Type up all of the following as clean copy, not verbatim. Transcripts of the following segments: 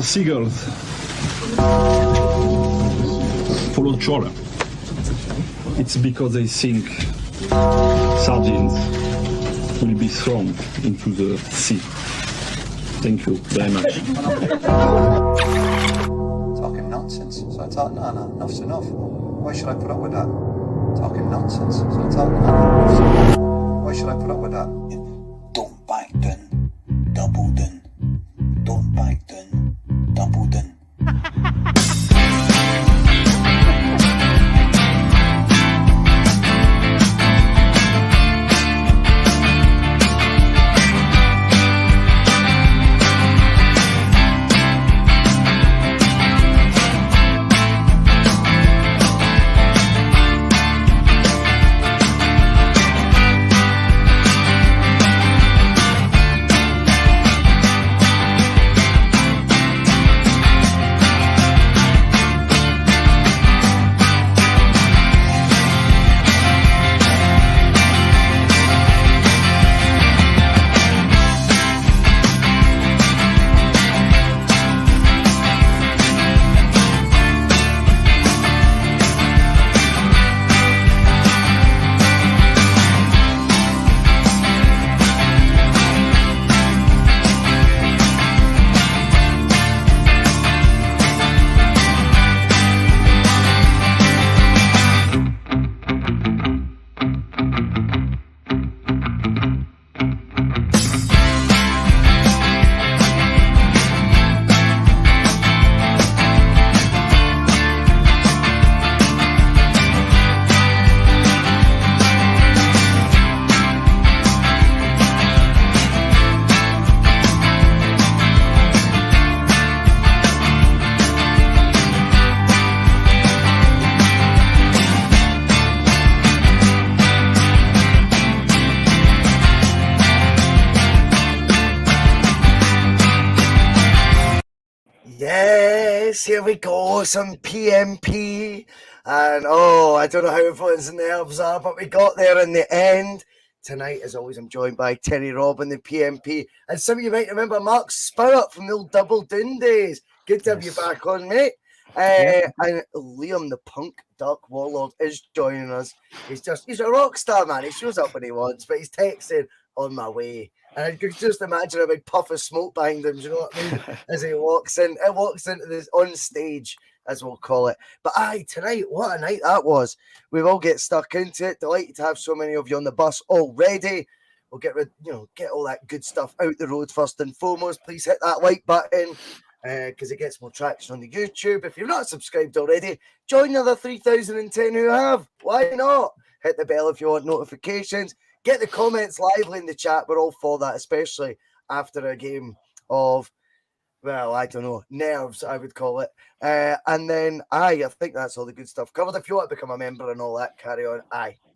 seagulls follow trawler. It's because they think sardines will be thrown into the sea. Thank you very much. Talking nonsense. So I thought, no, enough's enough. Why should I put up with that? Talking nonsense. So I thought, no, enough's enough. Why should I put up with that? Don't back down, double down. Don't back down, double down. Yes, here we go, some P.M.P. And I don't know how everyone's nerves are, but we got there in the end. Tonight, as always, I'm joined by Terry Robb and the P.M.P. And some of you might remember Mark Spirit from the old Double Doon days. Good to have you back on, mate. And Liam, the punk duck warlord, is joining us. He's a rock star, man. He shows up when he wants, but he's texting on my way. And I could just imagine a big puff of smoke behind him, do you know what I mean? As he walks into this on stage, as we'll call it. But tonight, what a night that was. We will get stuck into it. Delighted to have so many of you on the bus already. We'll get all that good stuff out the road first and foremost. Please hit that like button because it gets more traction on the YouTube. If you're not subscribed already, join the other 3,010 who have. Why not? Hit the bell if you want notifications. Get the comments lively in the chat. We're all for that, especially after a game of, well, I don't know, nerves, I would call it. And then, I think that's all the good stuff covered. If you want to become a member and all that, carry on.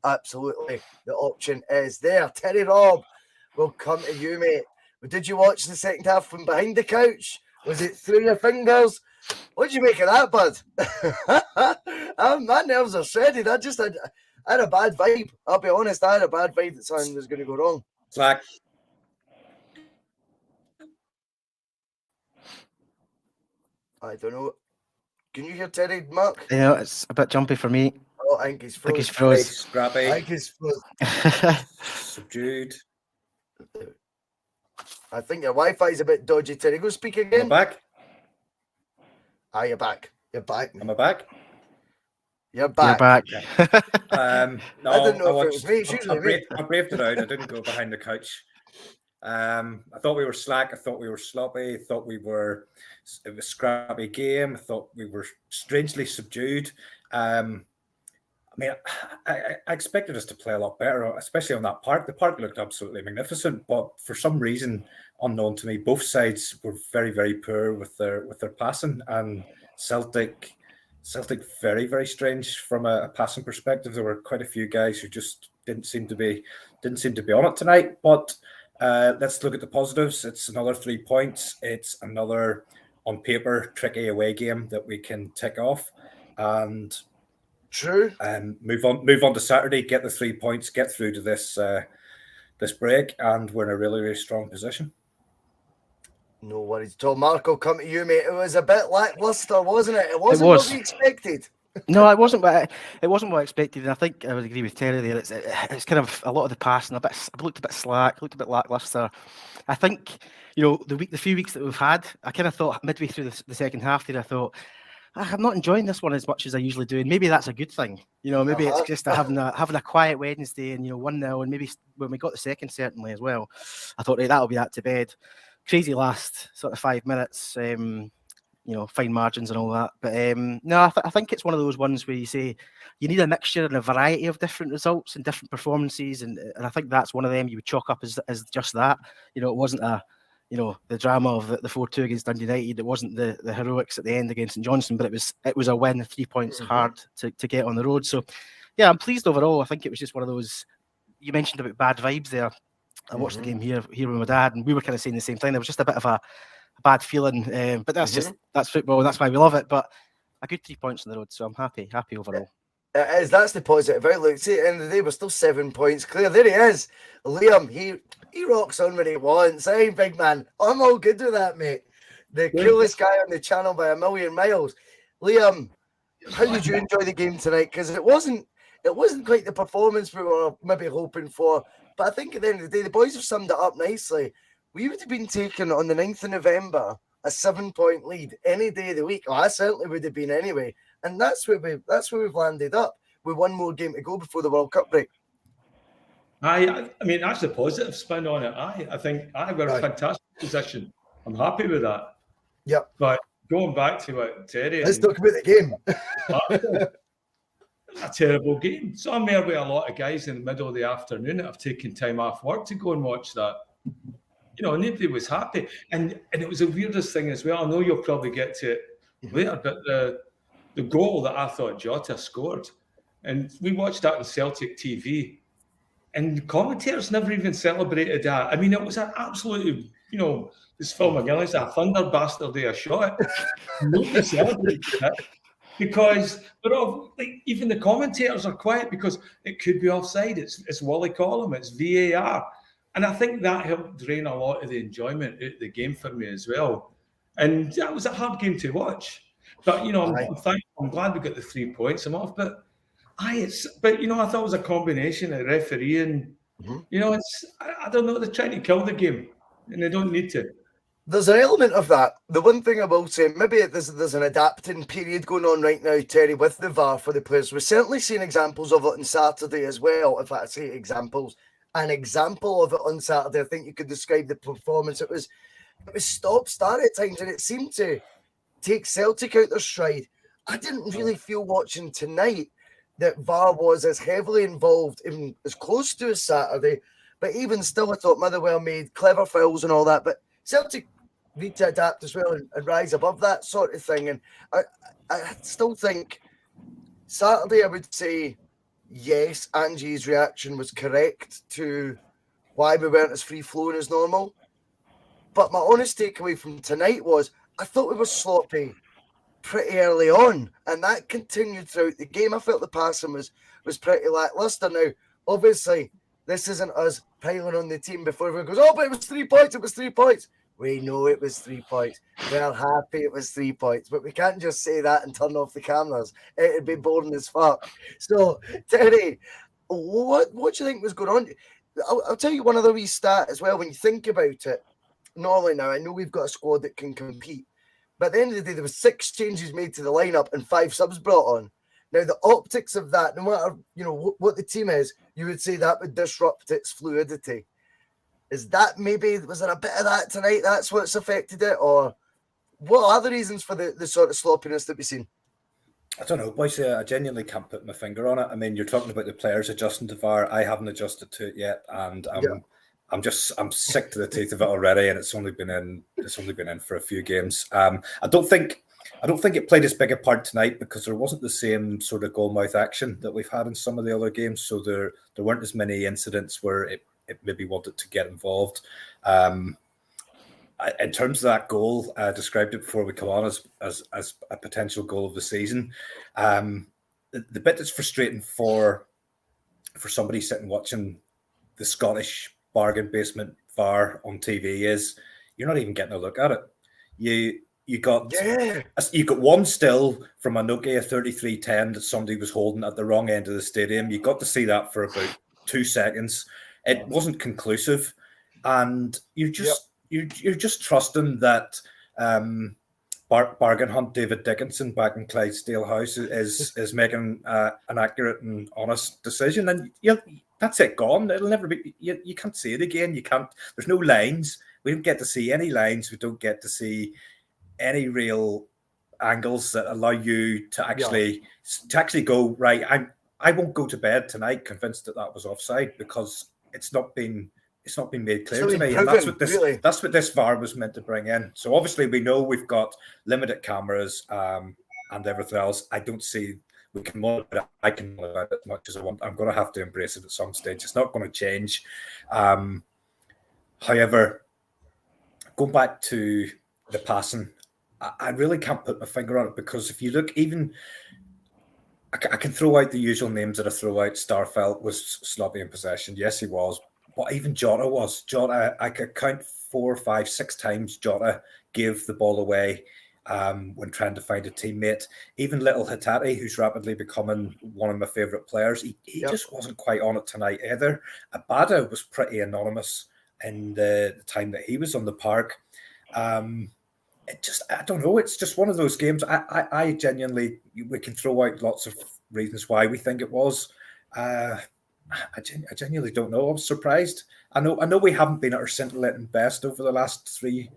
Absolutely. The option is there. Terry Robb, we'll come to you, mate. But did you watch the second half from behind the couch? Was it through your fingers? What did you make of that, bud? My nerves are shredded. I had a bad vibe. I'll be honest. I had a bad vibe that something was going to go wrong. Slack. I don't know. Can you hear Terry, Mark? Yeah, it's a bit jumpy for me. Oh, I think he's frozen. Scrappy. I think he's frozen. Subdued. I think your Wi-Fi is a bit dodgy, Terry. Go speak again. Am I back? You're back. You're back. Am I back? You're back. You're back. No, I didn't know if it was me. It's usually me. I braved it out. I didn't go behind the couch. I thought we were slack. I thought we were sloppy. I thought it was a scrappy game. I thought we were strangely subdued. I expected us to play a lot better, especially on that park. The park looked absolutely magnificent, but for some reason unknown to me, both sides were very, very poor with their passing, and Celtic very, very strange from a passing perspective. There were quite a few guys who just didn't seem to be on it tonight. But let's look at the positives. It's another 3 points. It's another on paper tricky away game that we can tick off, and true. Move on to Saturday. Get the 3 points. Get through to this break, and we're in a really, really strong position. No worries. Tom, Mark, I'll come to you, mate. It was a bit lackluster, wasn't it? It wasn't what we expected. No, it wasn't what I expected, and I think I would agree with Terry there. It's kind of a lot of the passing, I looked a bit slack, looked a bit lackluster. I think, the few weeks that we've had, I kind of thought midway through the second half there, I thought, I'm not enjoying this one as much as I usually do, and maybe that's a good thing. Maybe it's just having a quiet Wednesday, and 1-0, and maybe when we got the second, certainly as well, I thought, right, that'll be that to bed. Crazy last sort of 5 minutes. Fine margins and all that. But no, I think it's one of those ones where you say you need a mixture and a variety of different results and different performances, and I think that's one of them you would chalk up as just that. It wasn't the drama of the 4-2 against Dundee United. It wasn't the heroics at the end against St Johnstone, but it was a win, 3 points hard to get on the road. So yeah, I'm pleased overall. I think it was just one of those. You mentioned about bad vibes there. I watched the game here with my dad, and we were kind of saying the same thing. There was just a bit of a bad feeling, but that's football, and that's why we love it. But a good 3 points on the road, so I'm happy overall. It is. That's the positive outlook. See, at the end of the day, we're still 7 points clear. There he is, Liam. He rocks on when he wants. Hey, big man, I'm all good with that, mate. The coolest guy on the channel by a million miles. Liam, how did you enjoy the game tonight? Because it wasn't quite the performance we were maybe hoping for, but I think at the end of the day, the boys have summed it up nicely. We would have been taken on the 9th of November a 7-point lead any day of the week. I certainly would have been anyway. And that's where we've landed up with one more game to go before the World Cup break. I mean, that's a positive spin on it. I think we're in a fantastic position. I'm happy with that. Yep. But going back to what Terry... Let's talk about the game. A terrible game. So I'm there with a lot of guys in the middle of the afternoon that have taken time off work to go and watch that. Nobody was happy. And it was the weirdest thing as well. I know you'll probably get to it later, but the goal that I thought Jota scored, and we watched that on Celtic TV, and the commentators never even celebrated that. I mean, it was an absolute, this Phil McGillis, a thunder bastard there shot. Nobody celebrated it because they're all, even the commentators are quiet because it could be offside. It's Wally Collum, it's VAR. And I think that helped drain a lot of the enjoyment out of the game for me as well. And that was a hard game to watch. But, I'm glad we got the 3 points. I'm off. But, I thought it was a combination of referee and, I don't know, they're trying to kill the game. And they don't need to. There's an element of that. The one thing I will say, maybe there's an adapting period going on right now, Terry, with the VAR for the players. We're certainly seeing examples of it on Saturday as well. In fact, I say examples. An example of it on Saturday, I think you could describe the performance. It was stop-start at times, and it seemed to take Celtic out their stride. I didn't really feel watching tonight that VAR was as heavily involved, even as close to as Saturday. But even still, I thought Motherwell made clever fouls and all that. But Celtic need to adapt as well and rise above that sort of thing. And I still think Saturday, I would say, yes, Angie's reaction was correct to why we weren't as free-flowing as normal. But my honest takeaway from tonight was I thought we were sloppy pretty early on, and that continued throughout the game. I felt the passing was pretty lackluster. Now, obviously, this isn't us piling on the team before everyone goes, but it was 3 points, it was 3 points. We know it was 3 points. We're happy it was 3 points, but we can't just say that and turn off the cameras. It'd be boring as fuck. So, Terry, what do you think was going on? I'll tell you one other wee stat as well. When you think about it, normally now, I know we've got a squad that can compete, but at the end of the day, there were 6 changes made to the lineup and 5 subs brought on. Now, the optics of that, no matter what the team is, you would say that would disrupt its fluidity. Is that was there a bit of that tonight? That's what's affected it, or what are the reasons for the sort of sloppiness that we've seen? I don't know, boys. I genuinely can't put my finger on it. I mean, you're talking about the players adjusting to VAR. I haven't adjusted to it yet, and I'm sick to the teeth of it already. And it's only been in for a few games. I don't think it played as big a part tonight because there wasn't the same sort of goalmouth action that we've had in some of the other games. So there weren't as many incidents where it maybe wanted to get involved. In terms of that goal, I described it before we come on as a potential goal of the season. The bit that's frustrating for somebody sitting watching the Scottish bargain basement VAR on TV is you're not even getting a look at it. You got Yeah. you got one still from a Nokia 3310 that somebody was holding at the wrong end of the stadium. You got to see that for about 2 seconds. It wasn't conclusive, and you're just trusting that bargain hunt David Dickinson back in Clydesdale House is making an accurate and honest decision, and that's it, gone. It'll never be. You can't see it again. You can't. There's no lines. We don't get to see any lines. We don't get to see any real angles that allow you to actually go right. I won't go to bed tonight convinced that was offside, because it's not been made clear to me, and that's what this VAR was meant to bring in. So obviously we know we've got limited cameras and everything else. I don't see we can monitor it. I can monitor it as much as I want. I'm going to have to embrace it at some stage. It's not going to change. However, going back to the passing, I really can't put my finger on it, because if you look, even I can throw out the usual names that I throw out. Starfelt was sloppy in possession. Yes, he was. But even Jota was. Jota, I could count 4, 5, 6 times Jota gave the ball away when trying to find a teammate. Even little Hatate, who's rapidly becoming one of my favourite players, he just wasn't quite on it tonight either. Abada was pretty anonymous in the time that he was on the park. I don't know. It's just one of those games. I genuinely, we can throw out lots of reasons why we think it was. I genuinely don't know. I was surprised. I know we haven't been at our scintillating best over the last 3-4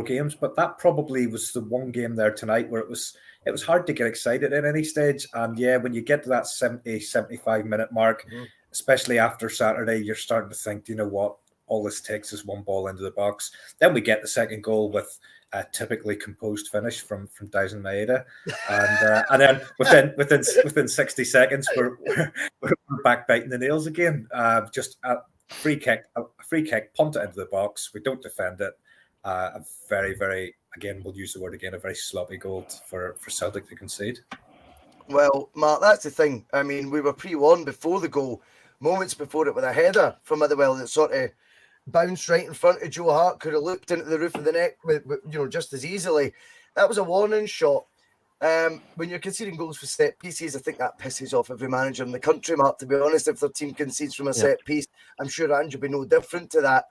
games, but that probably was the one game there tonight where it was hard to get excited at any stage. And yeah, when you get to that 70-75 minute mark, especially after Saturday, you're starting to think, you know what? All this takes is one ball into the box. Then we get the second goal with a typically composed finish from Daisen Maeda, and then within 60 seconds we're back biting the nails again. Just a free kick, punt it into the box. We don't defend it. A very, very, again, we'll use the word again, a very sloppy goal for Celtic to concede. Well, Mark, that's the thing. I mean, we were pre-warned before the goal, moments before it, with a header from Motherwell that sort of bounced right in front of Joe Hart, could have looked into the roof of the net, just as easily. That was a warning shot. When you're conceding goals for set pieces, I think that pisses off every manager in the country, Mark, to be honest. If their team concedes from a set piece, I'm sure Ange will be no different to that.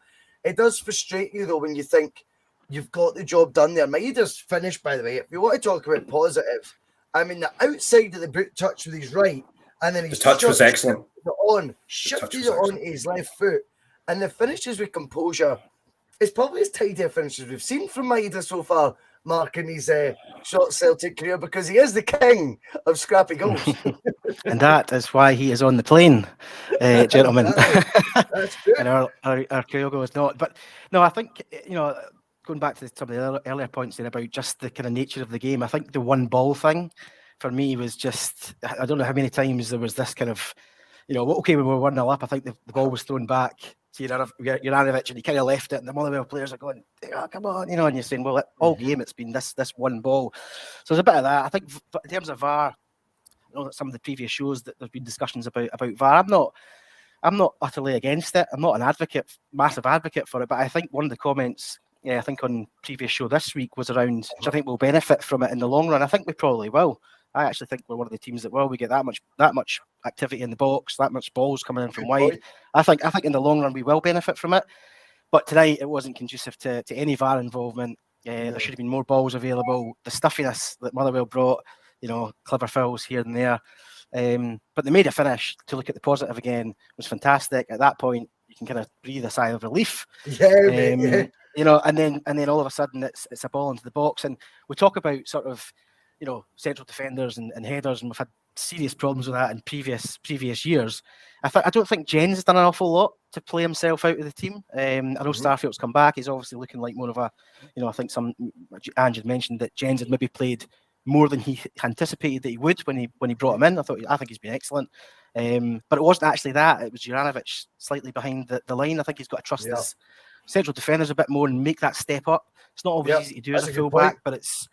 It does frustrate you, though, when you think you've got the job done there. Maeda's finished, by the way. If you want to talk about positives, I mean, the outside of the boot touch with his right, and then his touch was excellent. Shifted it on his left foot. And the finishes with composure is probably as tidy a finish as we've seen from Maeda so far, Mark, in his short Celtic career, because he is the king of scrappy goals. And that is why he is on the plane, gentlemen. That's good. And our Kyogo is not. But no, I think, going back to some of the earlier points there about just the kind of nature of the game, I think the one ball thing for me was just, I don't know how many times there was this kind of, okay, when we were 1-0 up, I think the ball was thrown back to Juranovic, and he kind of left it, and the Motherwell players are going, come on, and you're saying, well, all game it's been this one ball. So there's a bit of that. I think in terms of VAR, I know that some of the previous shows that there's been discussions about VAR. I'm not utterly against it. I'm not an massive advocate for it, but I think one of the comments, I think on previous show this week was around, which I think we'll benefit from it in the long run. I think we probably will. I actually think we're one of the teams that will. We get that much activity in the box, that much balls coming in from wide. I think in the long run we will benefit from it. But tonight it wasn't conducive to any VAR involvement. There should have been more balls available. The stuffiness that Motherwell brought, clever fouls here and there. But they made a finish. To look at the positive again was fantastic. At that point, you can kind of breathe a sigh of relief. And then all of a sudden it's a ball into the box. And we talk about sort of, central defenders and headers, and we've had serious problems with that in previous years. I don't think Jen's done an awful lot to play himself out of the team. I know Starfield's come back. He's obviously looking like more of a, I think Ange had mentioned that Jens had maybe played more than he anticipated that he would when he brought him in. I think he's been excellent. But it wasn't actually that. It was Juranovic slightly behind the line. I think he's got to trust his central defenders a bit more and make that step up. It's not always easy to do as a fullback, but it's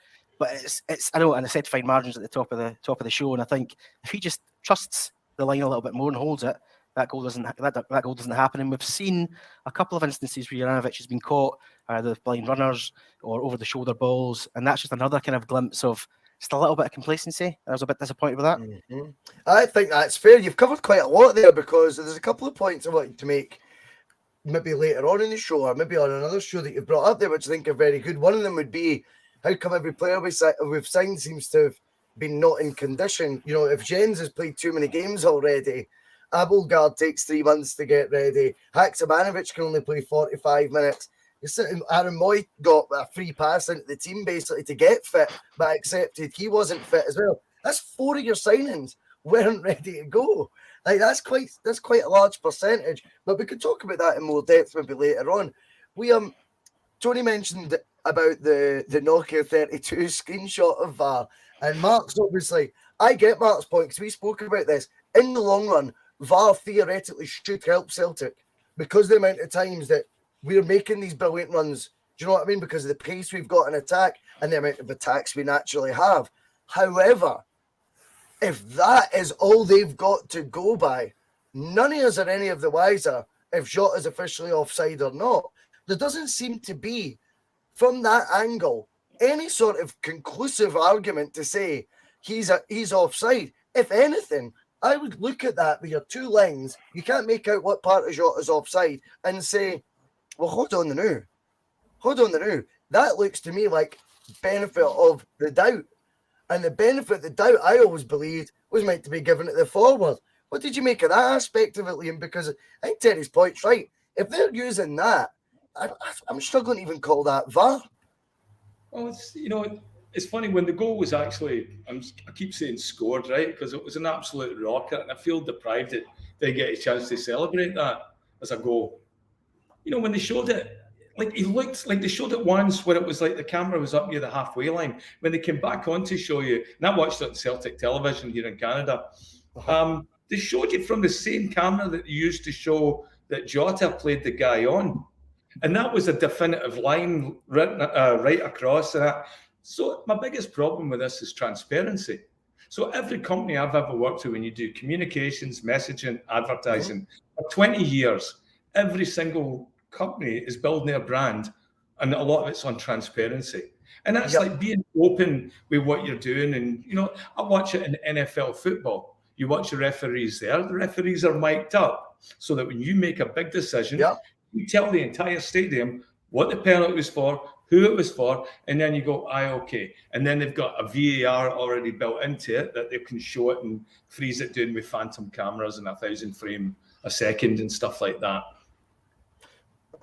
I know, and I said fine margins at the top of the show, and I think if he just trusts the line a little bit more and holds it, that goal doesn't happen. And we've seen a couple of instances where Juranovic has been caught either with blind runners or over the shoulder balls, and that's just another kind of glimpse of just a little bit of complacency. I was a bit disappointed with that. Mm-hmm. I think that's fair. You've covered quite a lot there, because there's a couple of points I wanted to make maybe later on in the show, or maybe on another show that you've brought up there, which I think are very good. One of them would be, how come every player we've signed seems to have been not in condition? You know, if Jens has played too many games already, Abelgard takes 3 months to get ready, Haksabanovic can only play 45 minutes. You're sitting, Aaron Moy got a free pass into the team basically to get fit, but accepted he wasn't fit as well. That's 4 of your signings weren't ready to go. Like that's quite a large percentage. But we could talk about that in more depth maybe later on. We Tony mentioned about the Nokia 32 screenshot of VAR, and Mark's obviously, I get Mark's point because we spoke about this. In the long run, VAR theoretically should help Celtic because the amount of times that we're making these brilliant runs. Do you know what I mean? Because of the pace we've got in attack and the amount of attacks we naturally have. However, if that is all they've got to go by, none of us are any of the wiser if Jota is officially offside or not. There doesn't seem to be, from that angle, any sort of conclusive argument to say he's offside. If anything, I would look at that with your 2 lines. You can't make out what part of Jota is offside and say, well, hold on now. That looks to me like benefit of the doubt. And the benefit of the doubt, I always believed, was meant to be given at the forward. What did you make of that aspect of it, Liam? Because I think Terry's point's right. If they're using that, I'm struggling to even call that VAR. Well, it's funny when the goal was actually, I keep saying scored, right? Because it was an absolute rocket, and I feel deprived that they get a chance to celebrate that as a goal. When they showed it, like he looked like they showed it once where it was like the camera was up near the halfway line. When they came back on to show you, and I watched it on Celtic television here in Canada, they showed you from the same camera that they used to show that Jota played the guy on. And that was a definitive line written right across that. So my biggest problem with this is transparency. So every company I've ever worked with, when you do communications, messaging, advertising, for 20 years, every single company is building their brand, and a lot of it's on transparency. And that's like being open with what you're doing. And, I watch it in NFL football. You watch the referees there. The referees are mic'd up so that when you make a big decision, you tell the entire stadium what the penalty was for, who it was for, and then you go, okay. And then they've got a VAR already built into it that they can show it and freeze it down with phantom cameras and 1,000 frame a second and stuff like that.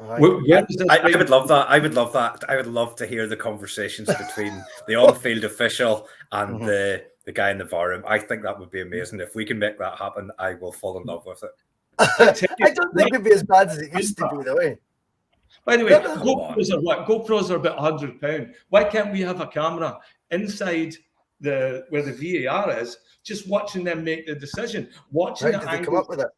I would love that. I would love that. I would love to hear the conversations between the on-field official and the guy in the VAR room. I think that would be amazing. If we can make that happen, I will fall in love with it. I don't think it'd be as bad as it used to be, though. By the way, GoPros are about £100. Why can't we have a camera inside where the VAR is, just watching them make the decision, watching the angle? Come up with it?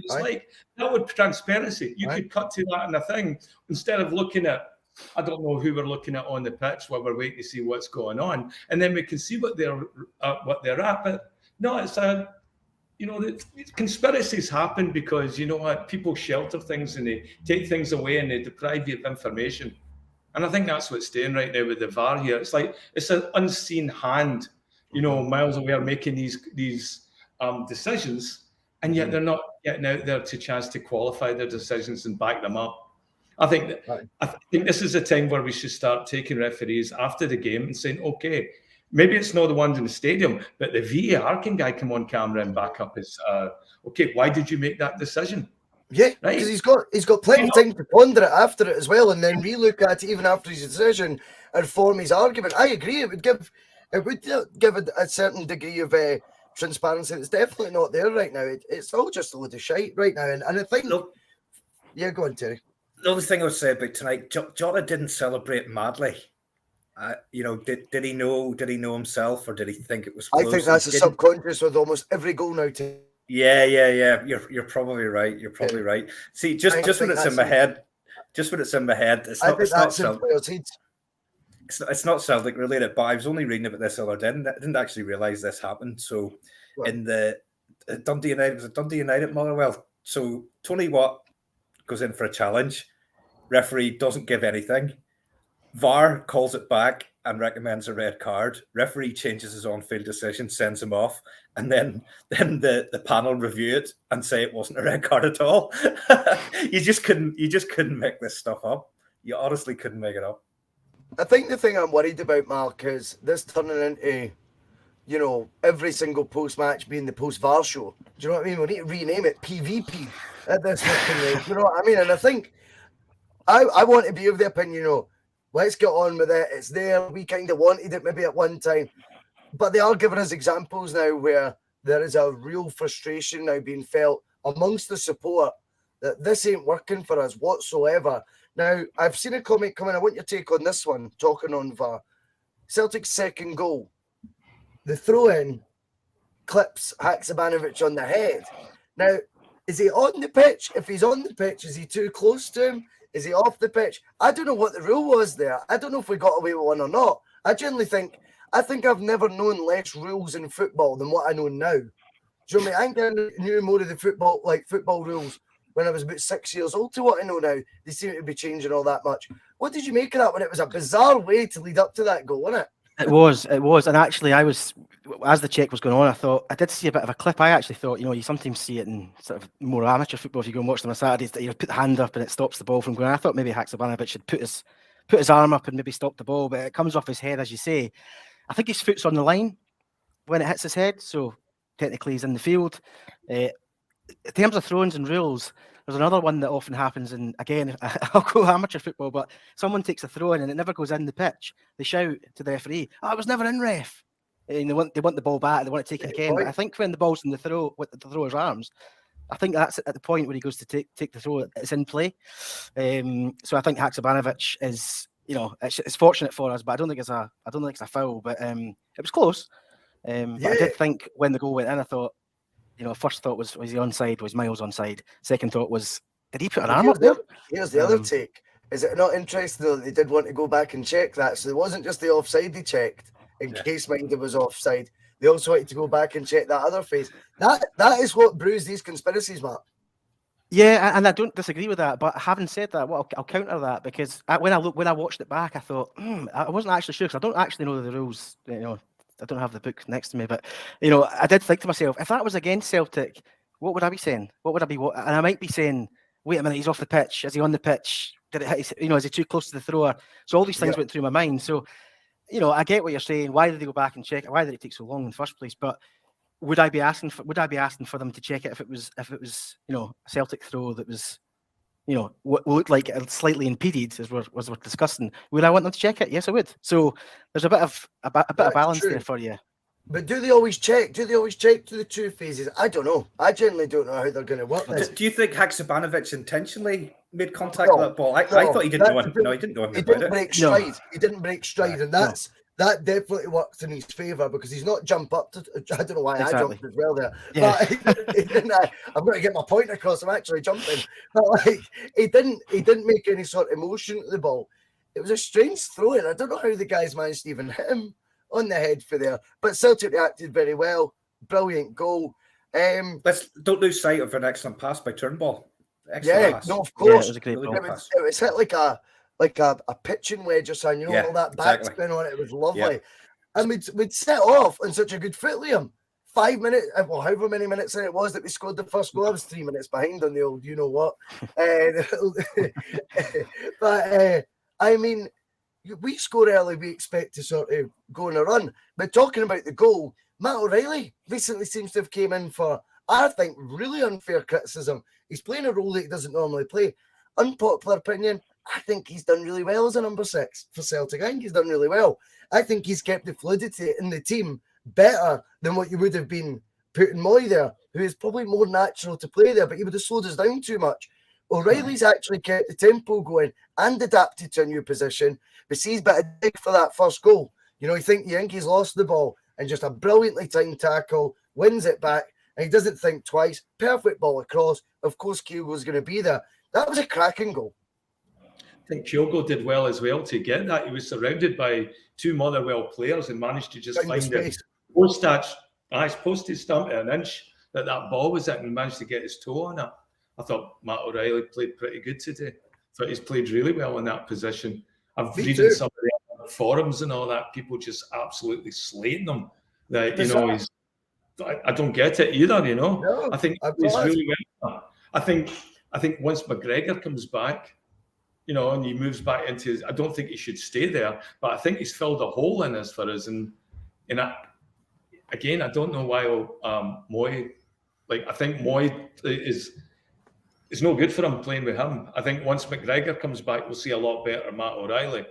It's like that would transparency. You could cut to that in a thing instead of looking at, I don't know who we're looking at on the pitch while we're waiting to see what's going on, and then we can see what they're at. But no, it's the conspiracies happen because people shelter things and they take things away and they deprive you of information. And I think that's what's staying right now with the VAR here. It's like it's an unseen hand, miles away are making these decisions, and yet they're not getting out there to chance to qualify their decisions and back them up. I think this is a time where we should start taking referees after the game and saying, okay, maybe it's not the ones in the stadium, but the VAR guy come on camera and back up his, okay, why did you make that decision? Yeah, because he's got plenty of time to ponder it after it as well, and then relook at it even after his decision and form his argument. I agree. It would give a certain degree of transparency that's definitely not there right now. It's all just a load of shite right now, and I think. Go on, Terry. The only thing I would say about tonight, Jota didn't celebrate madly. Did he know himself, or did he think it was close? I think that's a subconscious with almost every goal now. Yeah. You're probably right. Right. See, just when it's in my head, it's not Celtic related. But I was only reading about this the other day. I didn't actually realise this happened. So, in the Dundee United, was it Dundee United Motherwell So Tony Watt goes in for a challenge. Referee doesn't give anything. VAR calls it back and recommends a red card. Referee changes his on-field decision, sends him off, and then the panel review it and say it wasn't a red card at all. You just couldn't make this stuff up. You honestly couldn't make it up. I think the thing I'm worried about, Mark, is this turning into, you know, every single post-match being the post-VAR show. Do you know what I mean? We need to rename it PvP at this fucking rate. You know what I mean? And I think I want to be of the opinion, you know, let's get on with it. It's there. We kind of wanted it maybe at one time. But they are giving us examples now where there is a real frustration now being felt amongst the support that this ain't working for us whatsoever. Now, I've seen a comment coming. I want your take on this one, talking on VAR. Celtic's second goal. The throw-in clips Haksabanovic on the head. Now, is he on the pitch? If he's on the pitch, is he too close to him? Is he off the pitch? I don't know what the rule was there. I don't know if we got away with one or not. I generally think I've never known less rules in football than what I know now. Do you know what I mean? I think I knew more of the football rules when I was about 6 years old to what I know now. They seem to be changing all that much. What did you make of that when it was a bizarre way to lead up to that goal, wasn't it? It was. And actually, as the check was going on, I did see a bit of a clip. I actually thought, you know, you sometimes see it in sort of more amateur football if you go and watch them on Saturdays, that you put the hand up and it stops the ball from going. I thought maybe Haksabanovic should put his arm up and maybe stop the ball, but it comes off his head, as you say. I think his foot's on the line when it hits his head, so technically he's in the field. In terms of throw-ins and rules, there's another one that often happens, and again, I'll go amateur football, but someone takes a throw-in and it never goes in the pitch. They shout to the referee, "Oh, it was never in, ref." And they want the ball back, they want it taken again. But I think when the ball's in the throw with the thrower's arms, I think that's at the point where he goes to take the throw, it's in play. So I think Haksabanovic is, you know, it's fortunate for us, but I don't think it's a foul. But it was close. But I did think when the goal went in, I thought, you know, first thought was he onside? Was Miles onside? Second thought was, did he put an arm up there? Here's the other take. Is it not interesting though that they did want to go back and check that? So it wasn't just the offside they checked in case Minder was offside. They also wanted to go back and check that other face. That is what brews these conspiracies, Mark. Yeah, and I don't disagree with that. But having said that, I'll counter that, because when I watched it back, I thought I wasn't actually sure, because I don't actually know the rules. You know, I don't have the book next to me, but you know, I did think to myself, if that was against Celtic, what would I be saying? And I might be saying, wait a minute, he's off the pitch. Is he on the pitch? Did it hit his, you know, is he too close to the thrower? So all these things went through my mind. So, you know, I get what you're saying. Why did they go back and check it? Why did it take so long in the first place? But would I be asking for them to check it if it was you know, a Celtic throw that was, you know, what looked like slightly impeded, as we're discussing? Would I want them to check it? Yes, I would. So there's a bit of balance there for you. But do they always check? Do they always check to the two phases? I don't know. I generally don't know how they're going to work this. Do you think Haksabanovic intentionally made contact with that ball? I thought he didn't know him. No, he didn't know him. He didn't break stride. He didn't break stride, and that definitely works in his favour, because he's not jump up to. I don't know why I jumped as well there, but he didn't. I'm going to get my point across. I'm actually jumping, but like he didn't make any sort of motion to the ball. It was a strange throw-in. I don't know how the guys managed to even hit him on the head for there, but Celtic reacted very well. Brilliant goal. Let's don't lose sight of an excellent pass by Turnbull. Pass. No, of course. It was a great ball. It was hit like a pitching wedge or something, you know, all that backspin on it. It was lovely. And we'd set off on such a good foot, Liam. 5 minutes, well, however many minutes in it was that we scored the first goal. I was 3 minutes behind on the old, you know what. But I mean, we score early, we expect to sort of go on a run. But talking about the goal, Matt O'Reilly recently seems to have came in for, I think, really unfair criticism. He's playing a role that he doesn't normally play. Unpopular opinion, I think he's done really well as a number 6 for Celtic. I think he's done really well. I think he's kept the fluidity in the team better than what you would have been putting Moy there, who is probably more natural to play there, but he would have slowed us down too much. O'Reilly's actually kept the tempo going and adapted to a new position. But see, he's bit of dig for that first goal. You know, you think he's lost the ball, and just a brilliantly timed tackle, wins it back, and he doesn't think twice. Perfect ball across. Of course, Kyogo's going to be there. That was a cracking goal. I think Kyogo did well as well to get that. He was surrounded by 2 Motherwell players and managed to just find it. Postage stump at an inch that ball was at, and managed to get his toe on it. I thought Matt O'Reilly played pretty good today. I thought he's played really well in that position. I've Me reading too. some of the forums and all that, people just absolutely slating him. That Bizarre. I don't get it either. No, I think I'm he's glad. really well. I think once McGregor comes back, and he moves back into his, I don't think he should stay there, but I think he's filled a hole in us for us. And I don't know why Moy, I think Moy it's no good for him playing with him. I think once McGregor comes back, we'll see a lot better Matt O'Reilly.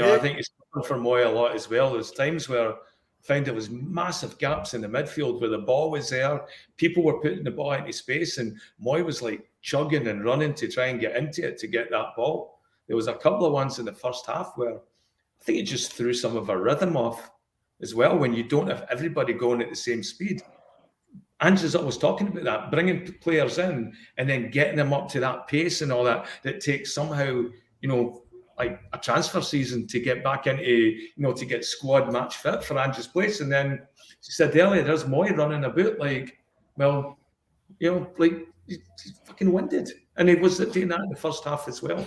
I think it's for Moy a lot as well. There's times where I found there was massive gaps in the midfield where the ball was there. People were putting the ball into space, and Moy was chugging and running to try and get into it to get that ball. There was a couple of ones in the first half where I think it just threw some of our rhythm off as well when you don't have everybody going at the same speed. Ange's always talking about that, bringing players in and then getting them up to that pace and all that takes somehow, like a transfer season to get back into, to get squad match fit for Ange's place. And then she said earlier, there's Moy running about he's fucking winded. And he was doing that in the first half as well.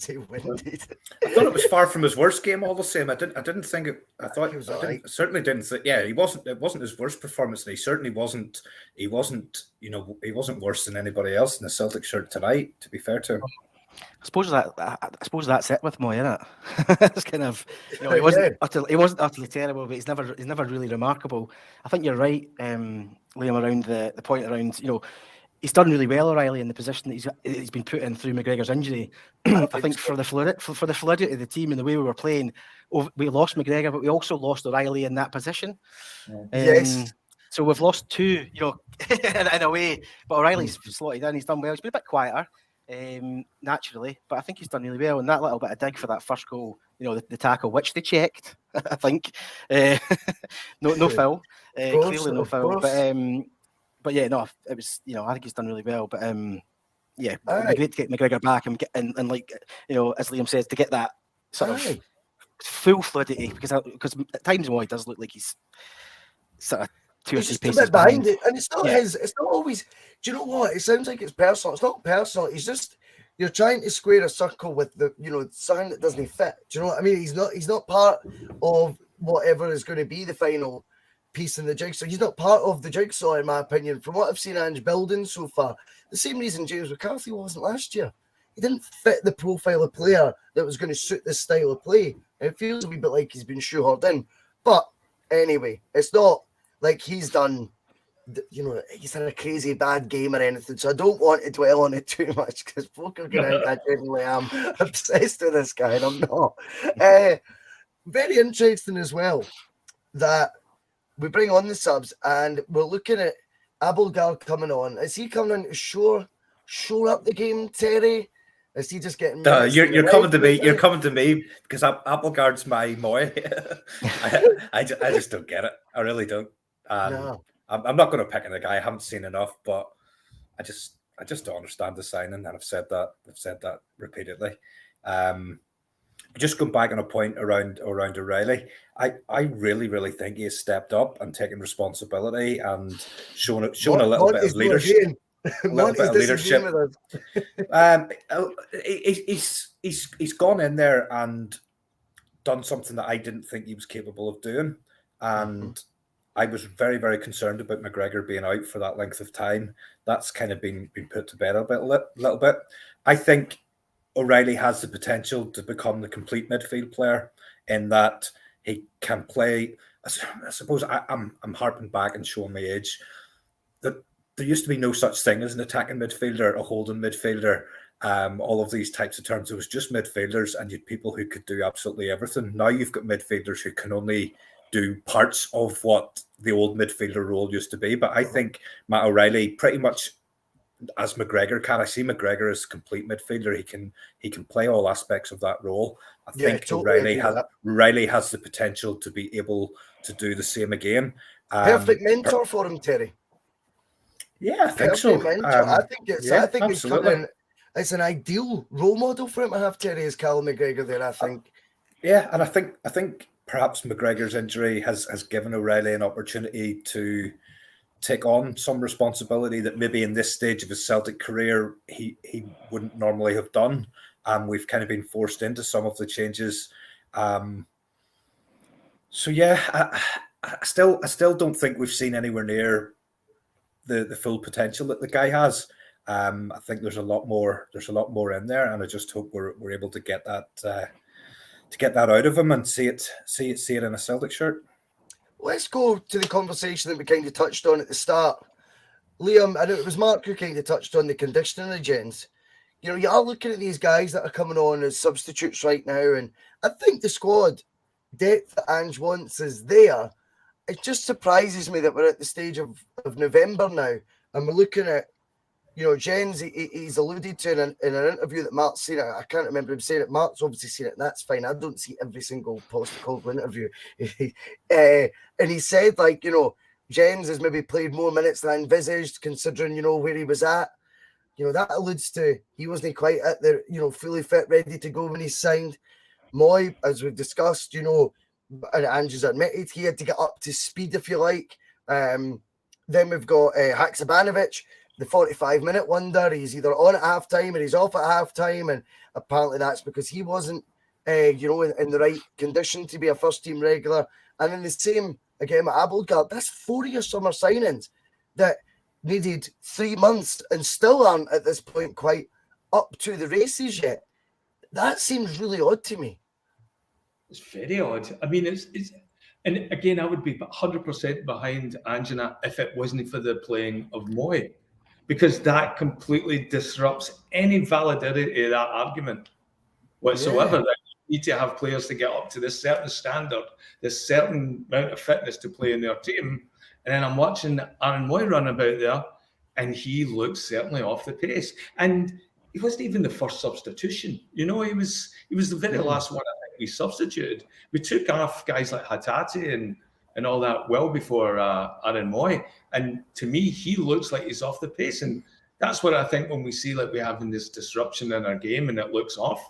He winded. I thought it was far from his worst game all the same. I didn't think it. I thought He was I all didn't, right. certainly didn't think. Yeah, he wasn't. It wasn't his worst performance, and he certainly wasn't. He wasn't. He wasn't worse than anybody else in the Celtic shirt tonight. To be fair to him. I suppose that's it with Moy, isn't it? It's kind of, he wasn't utterly terrible, but he's never really remarkable. I think you're right, Liam, around the point around, he's done really well, O'Reilly, in the position that he's been put in through McGregor's injury. I think for the fluidity of the team and the way we were playing, we lost McGregor, but we also lost O'Reilly in that position. Yes. So we've lost two, in a way. But O'Reilly's slotted in. He's done well. He's been a bit quieter, naturally, but I think he's done really well. And that little bit of dig for that first goal, the tackle, which they checked, I think. No foul. Clearly no foul. But yeah, no, it was, I think he's done really well. But yeah, it'd be great to get McGregor back and as Liam says, to get that sort of full fluidity, because at times Moy does look like he's sort of two or three paces behind it, and it's not always. Do you know what? It sounds like it's personal. It's not personal. It's just you're trying to square a circle with the something that doesn't fit. Do you know what I mean? He's not part of whatever is going to be the final piece in the jigsaw. He's not part of the jigsaw, in my opinion. From what I've seen Ange building so far, the same reason James McCarthy wasn't last year. He didn't fit the profile of player that was going to suit this style of play. It feels a wee bit like he's been shoehorned in. But anyway, it's not like he's done, he's had a crazy bad game or anything. So I don't want to dwell on it too much because folk are going to think I genuinely am obsessed with this guy, and I'm not. Very interesting as well that we bring on the subs and we're looking at Abelgard coming on. Is he coming on to shore up the game, Terry? Is he just getting? You're coming to me. You're coming to me because Applegard's my Moy. I just don't get it. I really don't. No. I'm not going to pick on a guy I haven't seen enough, but I just don't understand the signing, and I've said that repeatedly. Just going back on a point around O'Reilly, I really, really think he has stepped up and taken responsibility and shown a little bit of leadership. He's gone in there and done something that I didn't think he was capable of doing, and I was very, very concerned about McGregor being out for that length of time. That's kind of been put to bed a little bit. I think O'Reilly has the potential to become the complete midfield player in that he can play. I suppose I'm harping back and showing my age. That there used to be no such thing as an attacking midfielder, a holding midfielder, all of these types of terms. It was just midfielders, and you had people who could do absolutely everything. Now you've got midfielders who can only do parts of what the old midfielder role used to be. But I think Matt O'Reilly pretty much, as McGregor can. I see McGregor as a complete midfielder. He can play all aspects of that role. I think totally O'Reilly has the potential to be able to do the same again. Perfect mentor for him, Terry. Yeah, I think so. I think it's coming. It's an ideal role model for him to have Terry as Callum McGregor there, I think. Yeah, and I think perhaps McGregor's injury has given O'Reilly an opportunity to take on some responsibility that maybe in this stage of his Celtic career he wouldn't normally have done. We've kind of been forced into some of the changes. So yeah, I still don't think we've seen anywhere near the full potential that the guy has. I think there's a lot more in there, and I just hope we're able to get that out of him and see it in a Celtic shirt. Let's go to the conversation that we kind of touched on at the start. Liam, I know it was Mark who kind of touched on the conditioning of gents. You know, you are looking at these guys that are coming on as substitutes right now, and I think the squad depth that Ange wants is there. It just surprises me that we're at the stage of November now, and we're looking at, you know, Jens, he's alluded to in an interview that Mark's seen it. I can't remember him saying it. Mark's obviously seen it, and that's fine. I don't see every single post-Coldwell interview. And he said, like, you know, Jens has maybe played more minutes than I envisaged, considering, you know, where he was at. You know, that alludes to he wasn't quite at the, you know, fully fit, ready to go when he signed. Moy, as we've discussed, you know, and Andrew's admitted he had to get up to speed, if you like. Then we've got Haksabanovic, the 45-minute wonder. He's either on at halftime or he's off at halftime, and apparently that's because he wasn't, you know, in the right condition to be a first-team regular. And then the same again with Abelgard. That's 4 of your summer signings that needed 3 months and still aren't at this point quite up to the races yet. That seems really odd to me. It's very odd. I mean, it's and again, I would be 100% behind Angina if it wasn't for the playing of Moy, because that completely disrupts any validity of that argument whatsoever. Yeah. That you need to have players to get up to this certain standard, this certain amount of fitness to play in their team. And then I'm watching Aaron Moy run about there, and he looks certainly off the pace. And he wasn't even the first substitution. You know, he was the very last one I think we substituted. We took off guys like Hatate and all that well before Aaron Moy. And to me, he looks like he's off the pace. And that's what I think when we see like we're having this disruption in our game and it looks off.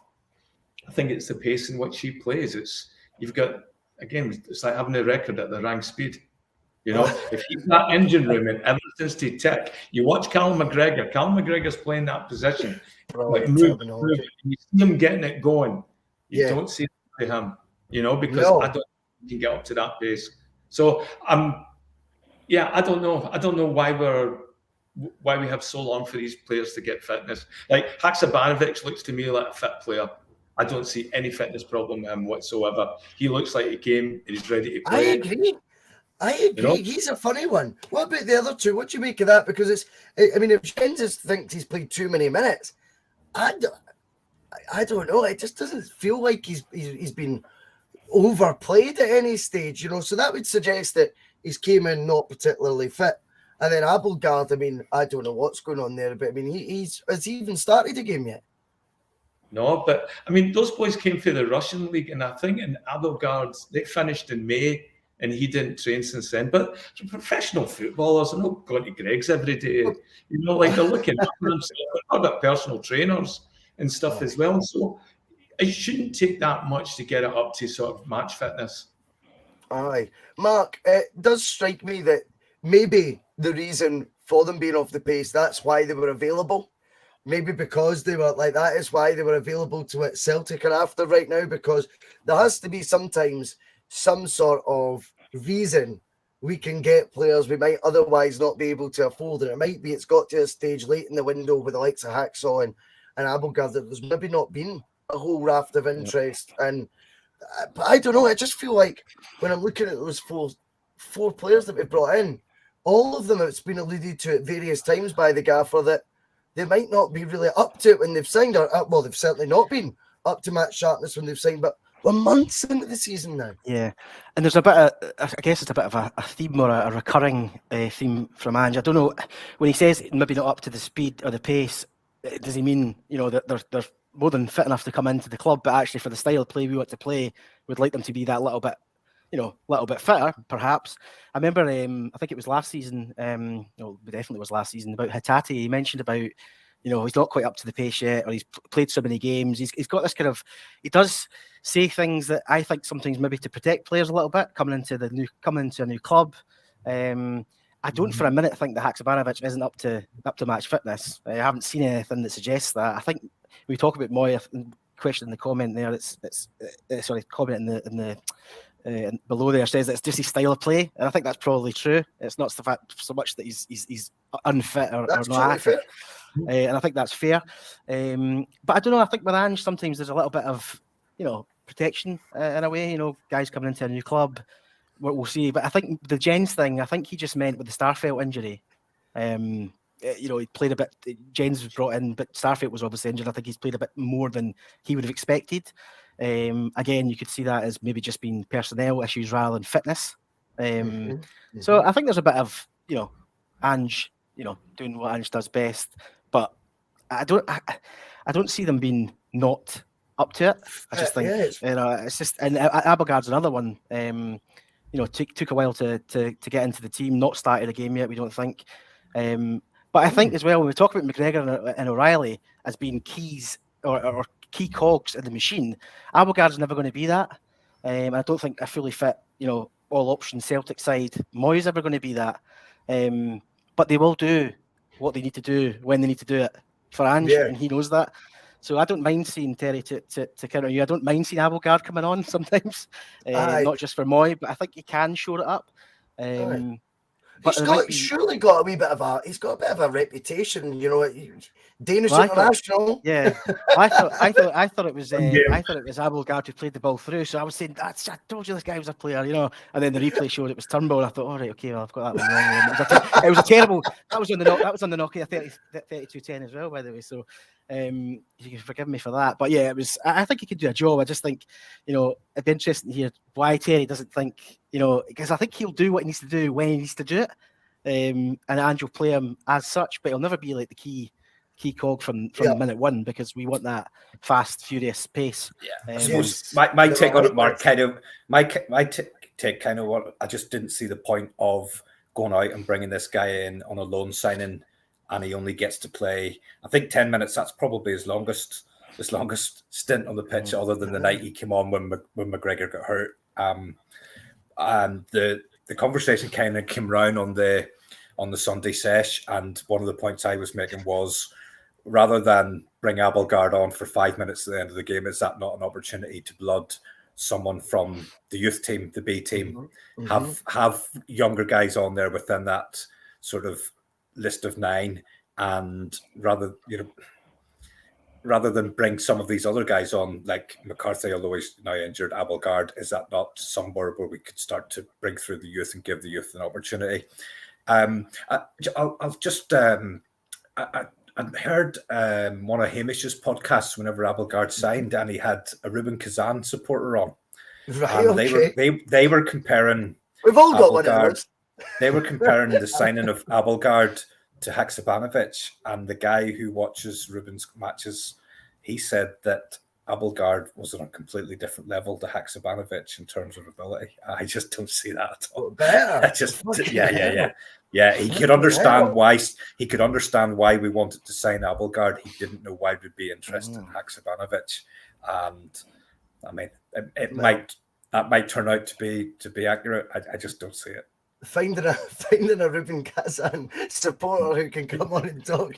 I think it's the pace in which he plays. You've got, again, it's like having a record at the rank speed. You know, if he's that engine room and everything's to tick, you watch Callum McGregor. Callum McGregor's playing that position. Like move, you see him getting it going. You don't see it to him, you know, because I don't think he can get up to that pace. So I don't know. I don't know why we have so long for these players to get fitness. Like Haksabanovic looks to me like a fit player. I don't see any fitness problem with him whatsoever. He looks like he came and he's ready to play. I agree. You know? He's a funny one. What about the other two? What do you make of that? Because I mean, if Jens thinks he's played too many minutes, I don't know. It just doesn't feel like he's been overplayed at any stage, you know. So that would suggest that he's came in not particularly fit. And then Abelgard, I mean, I don't know what's going on there, but I mean, has he even started a game yet? No, but I mean, those boys came for the Russian league, and I think in Abelgard they finished in May. And he didn't train since then. But professional footballers are not going to Greg's every day. You know, like they're looking after themselves. They've got personal trainers and stuff as well. So it shouldn't take that much to get it up to sort of match fitness. Aye. Mark, it does strike me that maybe the reason for them being off the pace, that's why they were available. Maybe because they were like that is why they were available to it Celtic and after right now, because there has to be sometimes some sort of reason we can get players we might otherwise not be able to afford. And it might be it's got to a stage late in the window with the likes of Hacksaw and Abelgard that there's maybe not been a whole raft of interest. And but I don't know, I just feel like when I'm looking at those four players that we brought in, all of them, it's been alluded to at various times by the gaffer that they might not be really up to it when they've signed, or well, they've certainly not been up to match sharpness when they've signed, but we're months into the season now. Yeah, and there's a bit of, I guess it's a bit of a theme or a recurring theme from Ange. I don't know, when he says maybe not up to the speed or the pace, does he mean, you know, that they're more than fit enough to come into the club, but actually for the style of play we want to play, we'd like them to be that little bit, you know, a little bit fitter, perhaps. I remember, I think it was last season, no, it definitely was last season, about Hatate. He mentioned about, you know, he's not quite up to the pace yet, or he's played so many games. He's got this kind of, he does say things that I think sometimes maybe to protect players a little bit, coming into a new club. And I don't for a minute think that Haksabanovic isn't up to match fitness. I haven't seen anything that suggests that. I think we talk about Moy. Question in the comment there. Comment in the below there says that it's just his style of play, and I think that's probably true. It's not the fact so much that he's unfit or not fit, and I think that's fair. But I don't know. I think with Ange sometimes there's a little bit of protection in a way. Guys coming into a new club. We'll see. But I think the Jens thing, I think he just meant with the Starfelt injury. He played a bit. Jens was brought in, but Starfelt was obviously injured. I think he's played a bit more than he would have expected. Again, you could see that as maybe just being personnel issues rather than fitness. So I think there's a bit of Ange, doing what Ange does best, but I don't see them being not up to it. I just think it's just, and Abelgard's another one. Took a while to get into the team, not started a game yet, we don't think. But I think as well, when we talk about McGregor and O'Reilly as being keys or key cogs in the machine, Abelgard's never going to be that. I don't think a fully fit, all option Celtic side, Moy's ever going to be that. But they will do what they need to do when they need to do it for Ange, and he knows that. So I don't mind seeing Terry to counter you. I don't mind seeing Abelgard coming on sometimes, not just for Moy, but I think he can shore it up. But surely got a wee bit of he's got a bit of a reputation, Danish international. Yeah, I thought it was Abelgard who played the ball through. So I was saying, I told you this guy was a player, And then the replay showed it was Turnbull, and I thought, all right, okay, well, I've got that one wrong. It was a terrible. That was on the Nokia 3210 as well, by the way. So you can forgive me for that. But yeah, it was. I think he could do a job. I just think, it'd be interesting to hear why Terry doesn't think, because I think he'll do what he needs to do when he needs to do it. And Ange will play him as such, but he'll never be like the key cog from minute one, because we want that fast, furious pace. Yeah, I suppose my take on it, Mark, take kind of what I just didn't see the point of going out and bringing this guy in on a loan signing, and he only gets to play, I think, 10 minutes. That's probably his longest stint on the pitch, other than the night he came on when McGregor got hurt. And the conversation kind of came round on the Sunday sesh, and one of the points I was making was, rather than bring Abelgard on for 5 minutes at the end of the game, is that not an opportunity to blood someone from the youth team, the B team, have younger guys on there within that sort of list of 9, and rather than bring some of these other guys on, like McCarthy, although he's now injured, Abelgard, is that not somewhere where we could start to bring through the youth and give the youth an opportunity? I'll just I heard one of Hamish's podcasts whenever Abelgard signed, and he had a Ruben Kazan supporter on. Right, okay. They were comparing. We've all got one of those. They were comparing the signing of Abelgard to Haksabanovic, and the guy who watches Ruben's matches, he said that Abelgard was on a completely different level to Haksabanovic in terms of ability. I just don't see that at all. Yeah. He could understand why we wanted to sign Abelgard. He didn't know why we'd be interested in Haksabanovic, and I mean, that might turn out to be accurate. I just don't see it. Finding a Ruben Kazan supporter who can come on and talk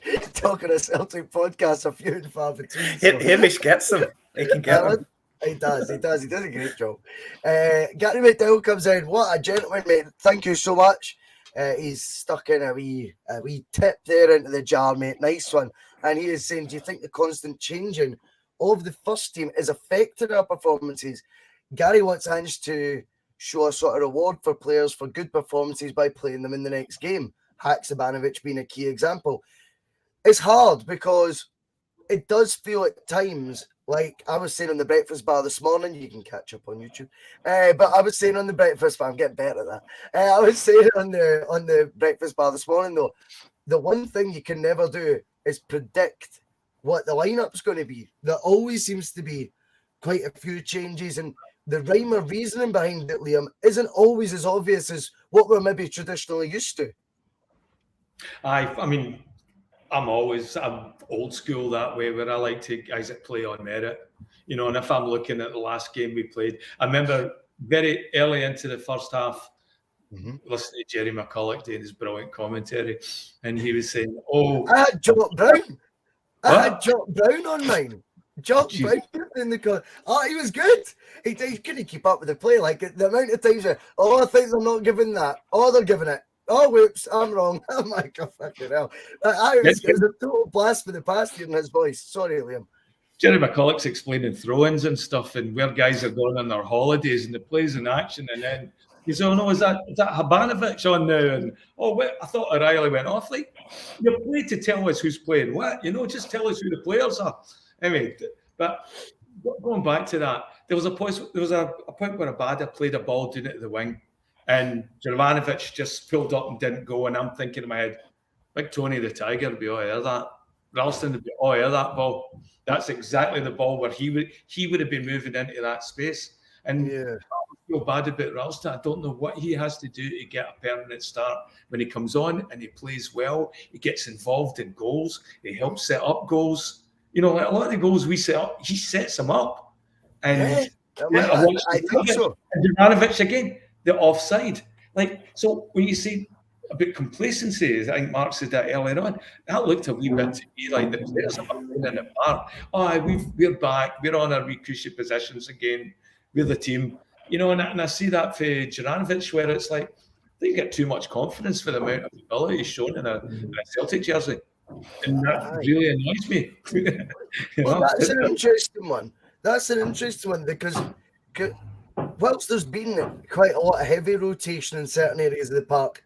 on a Celtic podcast, a few and far between. Hamish gets them. He can get them. He does. He does a great job. Gary McDowell comes in. What a gentleman, mate. Thank you so much. He's stuck in a wee tip there into the jar, mate. Nice one. And he is saying, do you think the constant changing of the first team is affecting our performances? Gary wants Ange to show a sort of reward for players for good performances by playing them in the next game. Haksabanovic being a key example. It's hard because it does feel at times like I was saying on the breakfast bar this morning. You can catch up on YouTube, but I was saying on the breakfast bar, I'm getting better at that. I was saying on the breakfast bar this morning, though, the one thing you can never do is predict what the lineup's going to be. There always seems to be quite a few changes, and the rhyme or reasoning behind it, Liam, isn't always as obvious as what we're maybe traditionally used to. I mean, I'm old school that way, where I like to guys that play on merit, and if I'm looking at the last game we played, I remember very early into the first half, listening to Jerry McCulloch doing his brilliant commentary, and he was saying, "Oh, I had Jock Brown. I What? had Jock Brown on mine. Jock Jeez. Brown in the corner. Oh, he was good. He couldn't keep up with the play. Like the amount of times where, I think they're not giving that. Oh, they're giving it. Oh, whoops, I'm wrong. I'm like, oh, fucking hell. It was a total blast for the past in his voice. Sorry, Liam. Jerry McCulloch's explaining throw-ins and stuff, and where guys are going on their holidays, and the plays in action, and then he's oh no, is that Habanovic on now? And wait, I thought O'Reilly went off. Like, you're paid to tell us who's playing what, just tell us who the players are. Anyway, but going back to that, there was a point where Abada played a ball down it to the wing, and Jovanovic just pulled up and didn't go, and I'm thinking in my head, Big Tony the Tiger would be all air that. Ralston would be all air that ball. That's exactly the ball where he would have been moving into that space. And I feel bad about Ralston. I don't know what he has to do to get a permanent start. When he comes on and he plays well, he gets involved in goals. He helps set up goals. Like a lot of the goals we set up, he sets them up. And I think so. And Jovanovic again, the offside. Like, so when you see about complacency, I think Mark said that earlier on, that looked a wee bit to me like the players are playing in the park. We're back, we're on our wee cushy positions again, we're the team. And I see that for Jovanovic, where it's like, they get too much confidence for the amount of ability shown in a Celtic jersey. And that really annoys me. That's an interesting one. That's an interesting one because whilst there's been quite a lot of heavy rotation in certain areas of the park,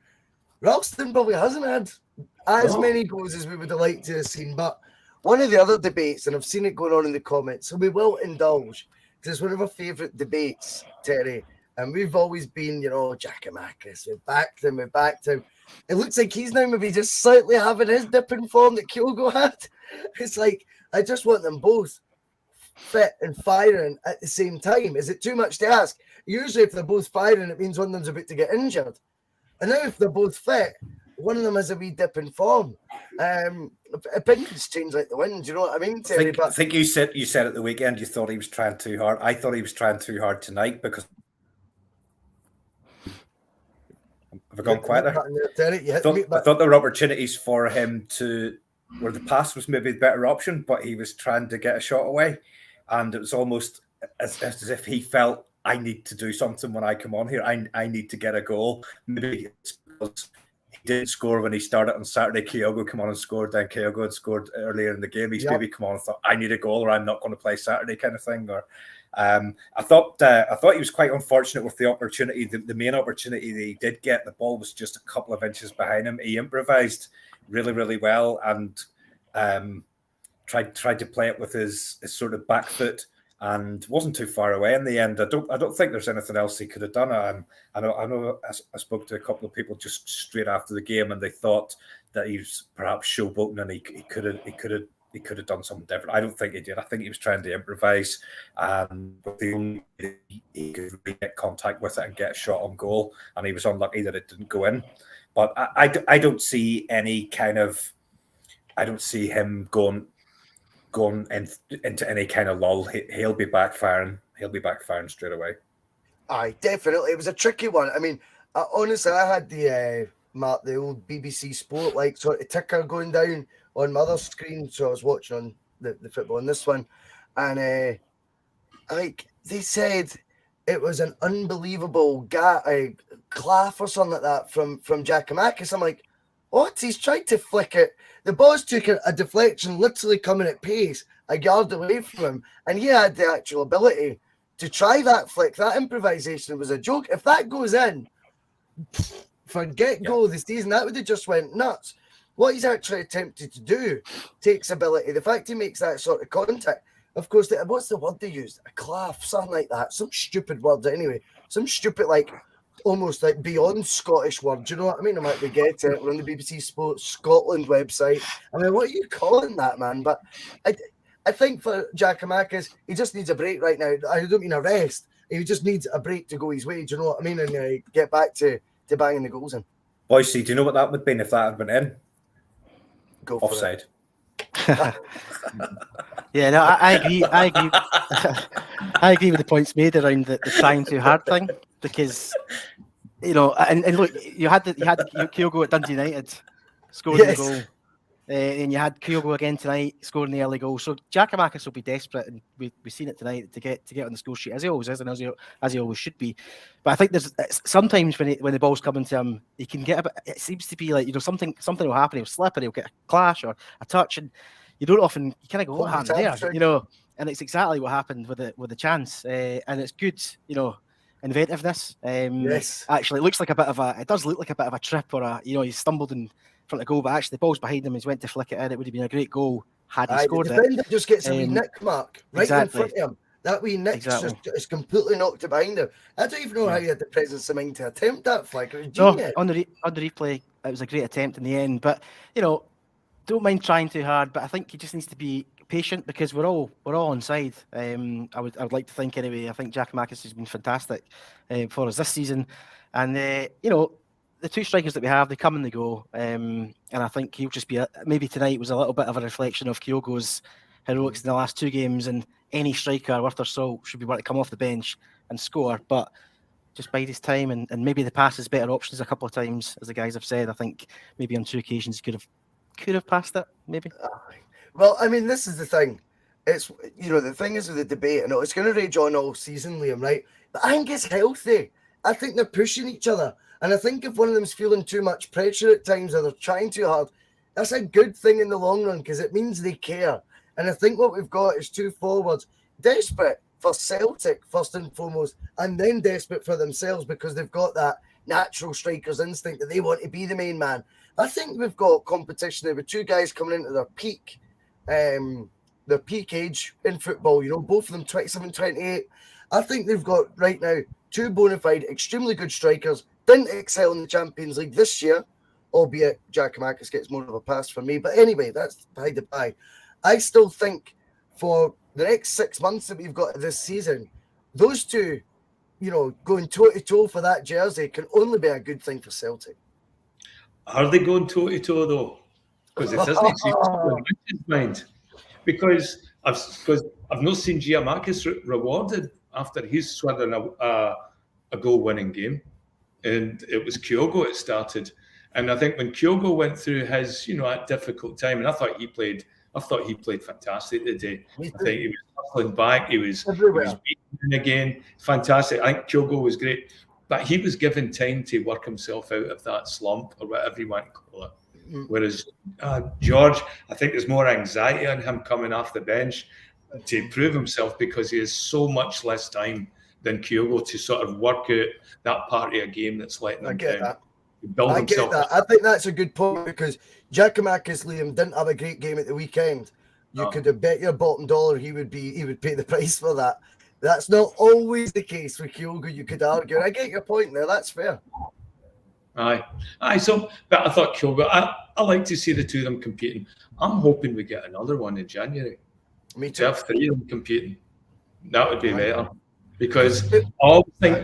Ralston probably hasn't had as many goals as we would have liked to have seen. But one of the other debates, and I've seen it going on in the comments, so we will indulge, because it's one of our favourite debates, Terry, and we've always been, Giakoumakis, we've backed him. It looks like he's now maybe just slightly having his dip in form that Kyogo had. It's like, I just want them both fit and firing at the same time. Is it too much to ask? Usually if they're both firing, it means one of them's about to get injured. And now if they're both fit, one of them has a wee dip in form. Opinions change like the wind, you know what I mean, Terry? I think you said at the weekend you thought he was trying too hard. I thought he was trying too hard tonight because... Have I gone quiet there? I thought there were opportunities for him where the pass was maybe the better option, but he was trying to get a shot away. And it was almost as if he felt, I need to do something when I come on here. I need to get a goal. Maybe it's because he didn't score when he started on Saturday. Kyogo came on and scored. Then Kyogo had scored earlier in the game. He's maybe come on and thought, I need a goal or I'm not going to play Saturday kind of thing. Or I thought he was quite unfortunate with the opportunity. The main opportunity that he did get, the ball was just a couple of inches behind him. He improvised really, really well and tried to play it with his sort of back foot. And wasn't too far away in the end. I don't think there's anything else he could have done. I know. I spoke to a couple of people just straight after the game, and they thought that he was perhaps showboating, and he could have done something different. I don't think he did. I think he was trying to improvise, and the only he could really get contact with it and get a shot on goal, and he was unlucky that it didn't go in. But I don't see any kind of. I don't see him going into any kind of lull. He'll be back firing. He'll be back firing straight away. Aye, definitely. It was a tricky one. I mean, honestly, I had the old BBC Sport sort of ticker going down on my other screen, so I was watching on the football on this one, and they said it was an unbelievable claff or something like that from Giakoumakis. I'm like, what? He's tried to flick it. The boss took a deflection, literally coming at pace, a yard away from him, and he had the actual ability to try that flick. That improvisation was a joke. If that goes in, forget goal the season, that would have just went nuts. What he's actually attempted to do takes ability. The fact he makes that sort of contact, of course, what's the word they used? A claff, something like that. Some stupid word anyway. Some stupid, almost beyond Scottish word. Do you know what I mean? I might be getting it. We're on the BBC Sports Scotland website. I mean, what are you calling that, man? But I think for Giakoumakis, he just needs a break right now. I don't mean a rest. He just needs a break to go his way. Do you know what I mean? And get back to banging the goals in. Boise, do you know what that would have been if that had been in? Go for offside. Yeah, no, I agree. I agree. I agree with the points made around the trying too hard thing, because you know, and look, you had Kyogo at Dundee United scoring the Yes. goal. And you had Kyogo again tonight scoring the early goal. So Giakoumakis will be desperate, and we've seen it tonight to get on the score sheet as he always is, and as he always should be. But I think there's sometimes when the ball's coming to him, he can get a bit. It seems to be like, you know, something will happen. He'll slip, and he'll get a clash or a touch, and you kind of go, what happened there? You know, and it's exactly what happened with the chance, and it's good, you know, inventiveness. Yes, actually, it does look like a bit of a trip, or he stumbled in front of goal, but actually the ball's behind him. He's went to flick it in. It would have been a great goal had he scored the defender just gets a wee nick mark right in front of him. That wee nick just completely knocked it behind him. I don't even know how he had the presence of mind to attempt that flick. It was genius. No, on the replay, it was a great attempt in the end. But you know, don't mind trying too hard. But I think he just needs to be patient, because we're all on side. I would like to think anyway. I think Giakoumakis has been fantastic for us this season, and you know, the two strikers that we have, they come and they go, and I think he'll just be maybe tonight was a little bit of a reflection of Kyogo's heroics in the last two games, and any striker worth their salt should be able to come off the bench and score, but just bide his time, and maybe the pass is better options a couple of times, as the guys have said. I think maybe on two occasions he could have passed it, maybe. Well, I mean, this is the thing. It's, you know, the thing is with the debate, and it's going to rage on all season, Liam, right? But I think it's healthy. I think they're pushing each other. And I think if one of them's feeling too much pressure at times, or they're trying too hard, that's a good thing in the long run, because it means they care. And I think what we've got is two forwards desperate for Celtic, first and foremost, and then desperate for themselves, because they've got that natural striker's instinct that they want to be the main man. I think we've got competition there with two guys coming into their peak age in football, you know, both of them 27, 28. I think they've got right now two bona fide, extremely good strikers. Didn't excel in the Champions League this year, albeit Giakoumakis gets more of a pass for me. But anyway, that's by the by. I still think for the next 6 months that we've got this season, those two, you know, going toe-to-toe for that jersey can only be a good thing for Celtic. Are they going toe-to-toe, though? Because it doesn't seem to be in his mind. Because I've not seen Giakoumakis rewarded after he's swirling a goal-winning game. And it was Kyogo it started. And I think when Kyogo went through his, you know, that difficult time, and I thought he played fantastic today. I think he was hustling back. He was beaten again. Fantastic. I think Kyogo was great. But he was given time to work himself out of that slump, or whatever you want to call it. Whereas George, I think there's more anxiety on him coming off the bench to prove himself, because he has so much less time than Kyogo to sort of work out that part of a game that's letting him down. I get that. I think that's a good point, because Giakoumakis, Liam, didn't have a great game at the weekend. You could have bet your bottom dollar he would pay the price for that. That's not always the case with Kyogo, you could argue. I get your point there. That's fair. Aye. So, but I thought Kyogo, I like to see the two of them competing. I'm hoping we get another one in January. Me too. To have three of them competing. That would be better. Because I always think,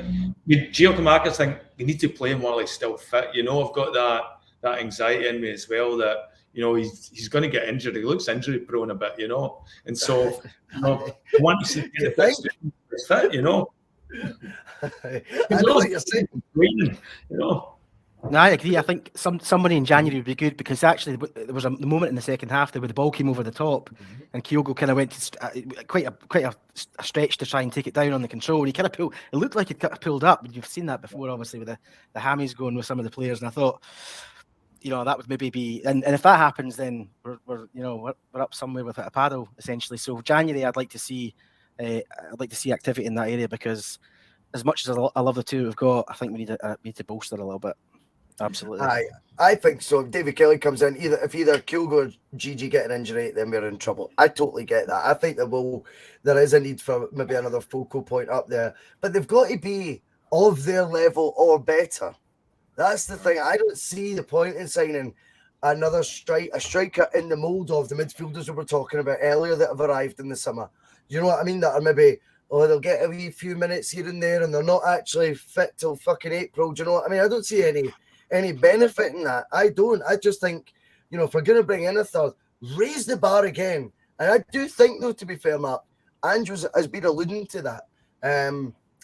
Giakoumakis, think you need to play him while he's still fit. You know, I've got that anxiety in me as well, that, you know, he's going to get injured. He looks injury prone a bit, you know. And so, you know, I want to see him fit, you know. I know what you're saying. You know. No, I agree. I think somebody in January would be good, because actually there was the moment in the second half there where the ball came over the top, and Kyogo kind of went to quite a stretch to try and take it down on the control, and he kind of pulled. It looked like it got pulled up. You've seen that before, obviously, with the hammies going with some of the players, and I thought, you know, that would maybe be, and if that happens, then we're up somewhere with a paddle essentially. So January, I'd like to see activity in that area, because as much as I love the two we've got, I think we need to bolster a little bit. Absolutely. I think so. If David Kelly comes in, if either Kyogo or Gigi get an injury, then we're in trouble. I totally get that. I think there is a need for maybe another focal point up there, but they've got to be of their level or better. That's the thing. I don't see the point in signing another striker in the mould of the midfielders we were talking about earlier that have arrived in the summer. You know what I mean? That are maybe, they'll get a wee few minutes here and there, and they're not actually fit till fucking April. Do you know what I mean? I don't see any benefit in that. I don't. I just think, you know, if we're going to bring in a third, raise the bar again. And I do think, though, to be fair, Mark, Andrews has been alluding to that.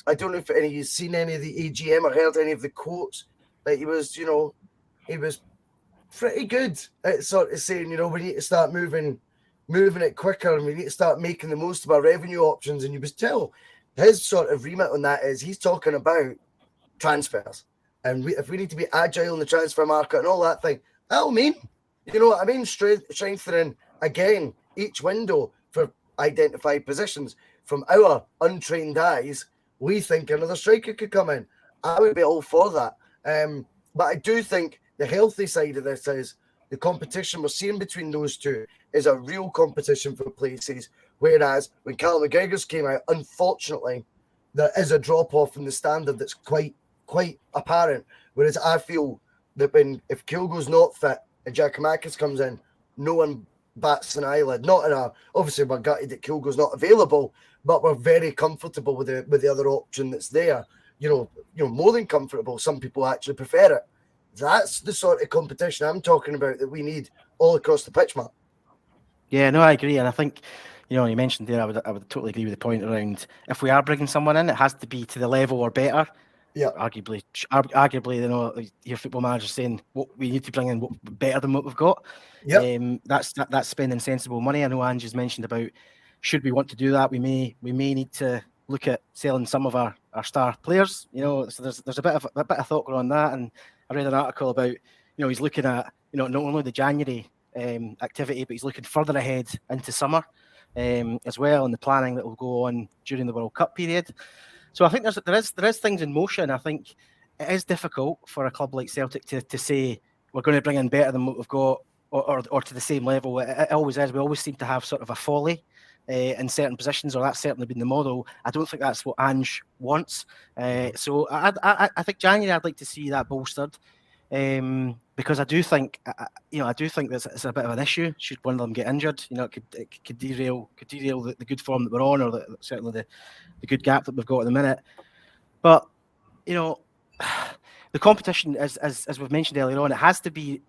I don't know if any of you've seen any of the AGM or heard any of the quotes, but he was pretty good at sort of saying, we need to start moving it quicker, and we need to start making the most of our revenue options. And you was tell his sort of remit on that is he's talking about transfers, and if we need to be agile in the transfer market and all that thing, that'll mean, what I mean, strengthening again each window for identified positions. From our untrained eyes, we think another striker could come in. I would be all for that. But I do think the healthy side of this is the competition we're seeing between those two is a real competition for places. Whereas when Callum McGregor's came out, unfortunately, there is a drop-off in the standard that's quite apparent. Whereas I feel that if Kyogo's not fit and Giakoumakis comes in, no one bats an eyelid. Obviously we're gutted that Kyogo's not available, but we're very comfortable with the other option that's there. More than comfortable. Some people actually prefer it. That's the sort of competition I'm talking about that we need all across the pitch, Matt. Yeah, no, I agree, and I think you mentioned there. I would totally agree with the point around if we are bringing someone in, it has to be to the level or better. Yeah, arguably, your football manager saying what we need to bring in better than what we've got. Yeah, that's spending sensible money. I know Angie's mentioned about should we want to do that, we may need to look at selling some of our star players. So there's a bit of thought going on that, and I read an article about he's looking at not only the January activity, but he's looking further ahead into summer as well, and the planning that will go on during the World Cup period. So I think there is things in motion. I think it is difficult for a club like Celtic to say we're going to bring in better than what we've got or to the same level. It always is. We always seem to have sort of a folly in certain positions, or that's certainly been the model. I don't think that's what Ange wants. So I think January I'd like to see that bolstered. Because I do think it's a bit of an issue. Should one of them get injured, it could derail the good form that we're on, or certainly the good gap that we've got at the minute. But the competition, as we've mentioned earlier on, it has to be.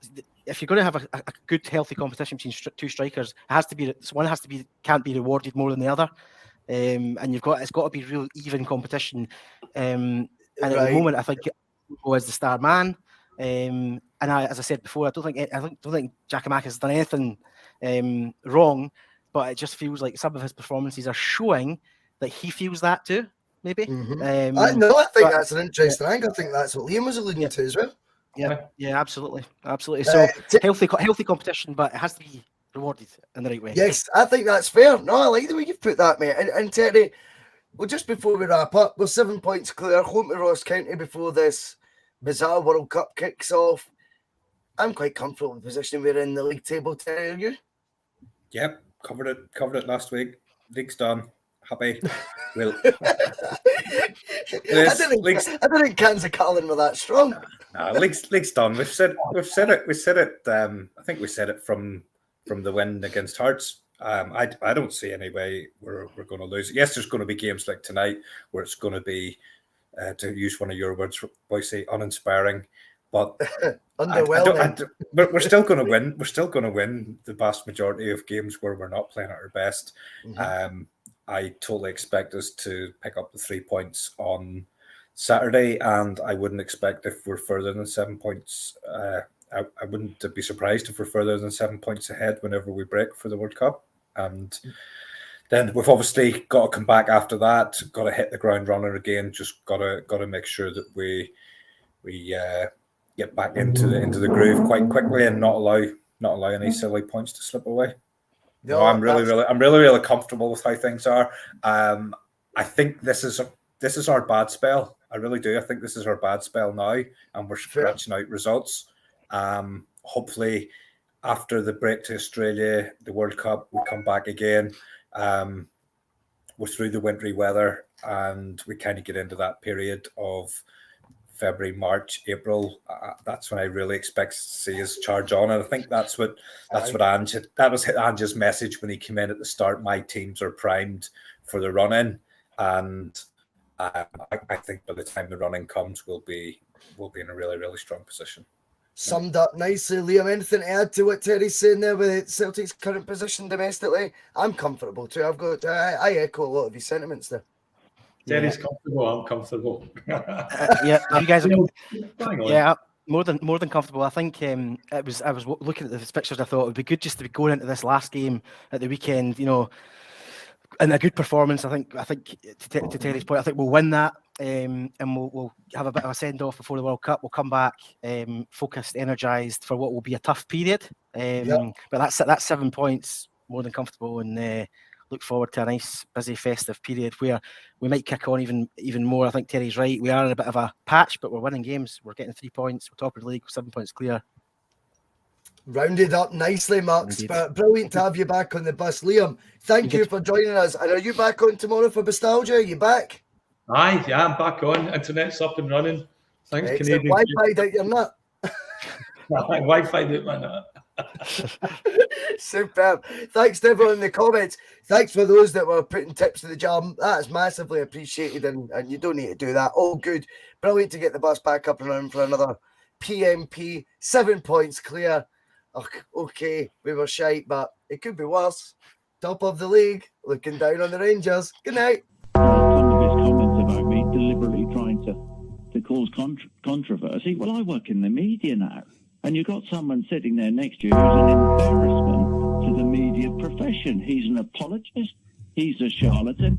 If you're going to have a good, healthy competition between two strikers, can't be rewarded more than the other, and it's got to be real even competition. And at the moment, I think Hugo is the star man. And as I said before, I don't think Giakoumakis has done anything wrong, but it just feels like some of his performances are showing that he feels that too. Maybe. Mm-hmm. I think that's an interesting angle. I think that's what Liam was alluding to as well. Yeah, absolutely. So healthy competition, but it has to be rewarded in the right way. Yes, I think that's fair. No, I like the way you've put that, mate. And Terry, well, just before we wrap up, we're 7 points clear, home to Ross County before this bizarre World Cup kicks off. I'm quite comfortable with the position we're in the league table, Terry, are you? Yep, covered it last week. League's done. Happy. Well, I didn't cancel Colin with that strong. No, league's done. We've said it. I think we said it from the win against Hearts. I don't see any way we're going to lose. Yes, there's going to be games like tonight where it's going to be, to use one of your words, Boise, uninspiring. But underwhelming. But we're still going to win. We're still going to win the vast majority of games where we're not playing at our best. Mm-hmm. I totally expect us to pick up the 3 points on Saturday, and I wouldn't expect if we're further than 7 points. I wouldn't be surprised if we're further than 7 points ahead whenever we break for the World Cup. And then we've obviously got to come back after that. Got to hit the ground running again. Just got to make sure that we get back into the groove quite quickly and not allow any silly points to slip away. No, I'm really comfortable with how things are. I think this is our bad spell. I really do. I think this is our bad spell now, and we're scratching out results. Hopefully, after the break to Australia, the World Cup, we come back again. We're through the wintry weather, and we kind of get into that period of February, March, April. That's when I really expect to see us charge on, and I think that's what Ange's message when he came in at the start. My teams are primed for the run-in, and I think by the time the run-in comes, we'll be in a really, really strong position. Summed up nicely, Liam. Anything to add to what Terry's saying there with Celtic's current position domestically? I'm comfortable too. I echo a lot of his sentiments there. Terry's comfortable. I'm comfortable. Yeah, you guys are. Bang on. Yeah, more than comfortable. I think I was looking at the fixtures. I thought it would be good just to be going into this last game at the weekend, you know, and a good performance. I think to Terry's point, I think we'll win that, and we'll have a bit of a send off before the World Cup. We'll come back focused, energised for what will be a tough period. But that's 7 points, more than comfortable, and look forward to a nice, busy, festive period where we might kick on even more. I think Terry's right. We are in a bit of a patch, but we're winning games. We're getting 3 points. We're top of the league, 7 points clear. Rounded up nicely, Max. But brilliant to have you back on the bus. Liam, thank you for joining us. And are you back on tomorrow for Nostalgia? Are you back? Aye, yeah, I'm back on. Internet's up and running. Thanks, Canadian. Wi-Fi out your nut. Wi-Fi out my nut. Superb. Thanks to everyone in the comments. Thanks for those that were putting tips to the jam. That's massively appreciated, and you don't need to do that. All good. Brilliant to get the bus back up and running for another P.M.P. 7 points clear. Okay, we were shite, but it could be worse. Top of the league, looking down on the Rangers. Good night. Some of his comments about me deliberately trying to cause controversy. Well, I work in the media now, and you've got someone sitting there next to you who's an embarrassment to the media profession. He's an apologist. He's a charlatan.